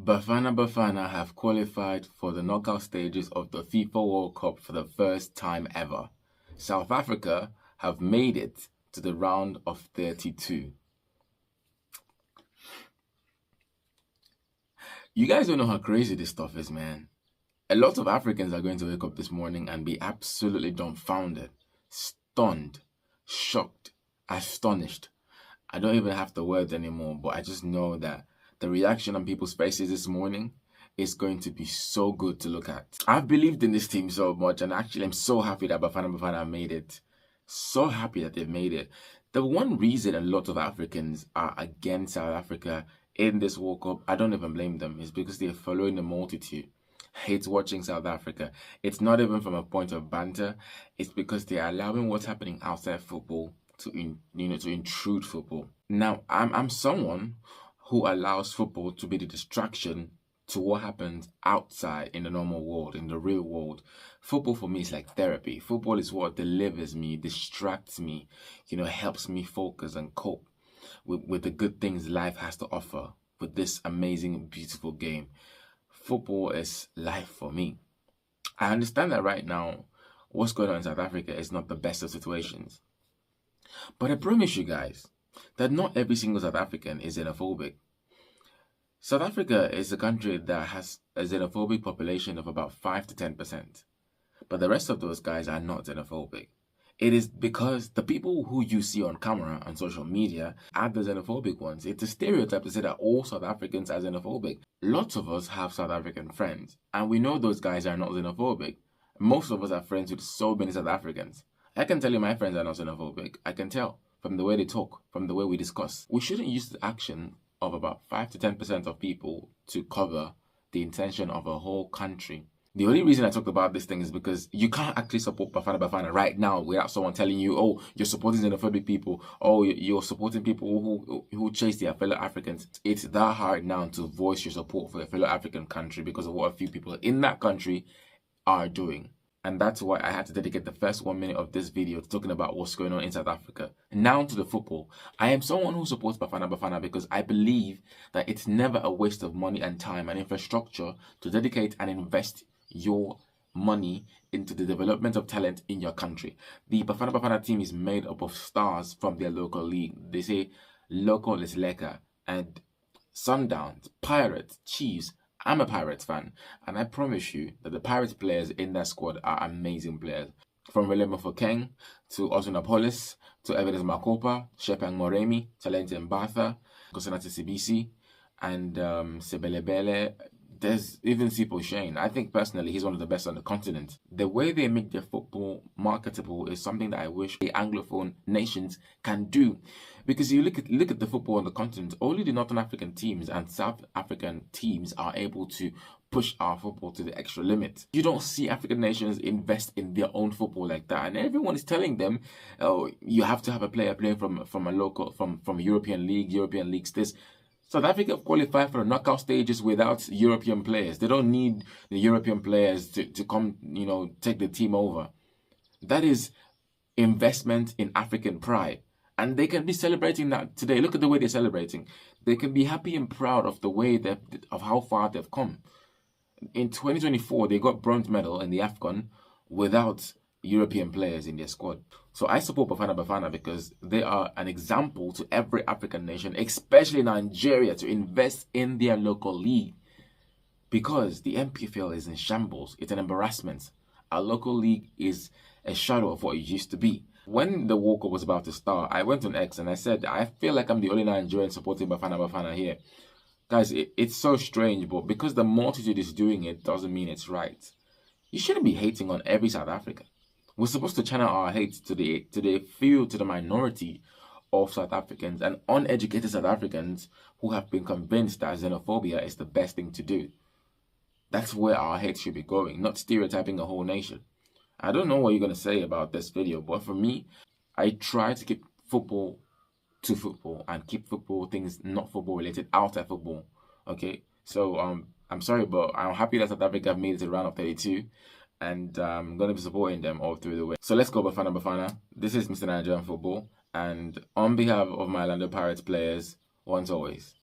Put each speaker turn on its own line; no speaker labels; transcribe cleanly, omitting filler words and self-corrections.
Bafana Bafana have qualified for the knockout stages of the FIFA World Cup for the first time ever. South Africa have made it to the round of 32. You guys don't know how crazy this stuff is, man. A lot of Africans are going to wake up this morning and be absolutely dumbfounded, stunned, shocked, astonished. I don't even have the words anymore, but I just know that the reaction on people's faces this morning is going to be so good to look at. I've believed in this team so much, and actually I'm so happy that Bafana Bafana made it. So happy that they've made it. The one reason a lot of Africans are against South Africa in this World Cup, I don't even blame them, is because they're following the multitude. Hate watching South Africa. It's not even from a point of banter. It's because they're allowing what's happening outside football to intrude football. Now, I'm someone who allows football to be the distraction to what happens outside in the normal world, in the real world. Football for me is like therapy. Football is what delivers me, distracts me, helps me focus and cope with the good things life has to offer with this amazing, beautiful game. Football is life for me. I understand that right now, what's going on in South Africa is not the best of situations. But I promise you guys that not every single South African is xenophobic. South Africa is a country that has a xenophobic population of about 5 to 10%. But the rest of those guys are not xenophobic. It is because the people who you see on camera and social media are the xenophobic ones. It's a stereotype to say that all South Africans are xenophobic. Lots of us have South African friends, and we know those guys are not xenophobic. Most of us are friends with so many South Africans. I can tell you my friends are not xenophobic. I can tell from the way they talk, from the way we discuss. We shouldn't use the action of about 5 to 10% of people to cover the intention of a whole country. The only reason I talked about this thing is because you can't actually support Bafana Bafana right now without someone telling you, oh, you're supporting xenophobic people, oh, you're supporting people who chase their fellow Africans. It's that hard now to voice your support for a fellow African country because of what a few people in that country are doing. And that's why I had to dedicate the first 1 minute of this video to talking about what's going on in South Africa. Now to the football. I am someone who supports Bafana Bafana because I believe that it's never a waste of money and time and infrastructure to dedicate and invest your money into the development of talent in your country. The Bafana Bafana team is made up of stars from their local league. They say local is lekker, and Sundowns, Pirates, Chiefs. I'm a Pirates fan, and I promise you that the Pirates players in that squad are amazing players. From Relemo Fokeng to Osunapolis to Evidence Makopa, Shepang Moremi, Talente Mbatha, Kosanate Sibisi, and Sebelebele. There's even Sipo Shane. I think personally he's one of the best on the continent. The way they make their football marketable is something that I wish the Anglophone nations can do. Because you look at the football on the continent, only the Northern African teams and South African teams are able to push our football to the extra limit. You don't see African nations invest in their own football like that. And everyone is telling them, oh, you have to have a player playing from a local, from European leagues, this. South Africa have qualified for the knockout stages without European players. They don't need the European players to come, take the team over. That is investment in African pride. And they can be celebrating that today. Look at the way they're celebrating. They can be happy and proud of the way of how far they've come. In 2024, they got bronze medal in the AFCON without European players in their squad. So I support Bafana Bafana because they are an example to every African nation, especially Nigeria, to invest in their local league. Because the MPFL is in shambles. It's an embarrassment. Our local league is a shadow of what it used to be. When the World Cup was about to start, I went on X and I said, I feel like I'm the only Nigerian supporting Bafana Bafana here. Guys, it's so strange, but because the multitude is doing it doesn't mean it's right. You shouldn't be hating on every South African. We're supposed to channel our hate to the minority of South Africans and uneducated South Africans who have been convinced that xenophobia is the best thing to do. That's where our hate should be going, not stereotyping a whole nation. I don't know what you're going to say about this video, but for me, I try to keep football to football and keep football things not football related outside football. Okay, so I'm sorry, but I'm happy that South Africa have made it to the round of 32. And I'm going to be supporting them all through the way. So let's go Bafana Bafana. This is Mr. Nigerian Football. And on behalf of my Orlando Pirates players, once always,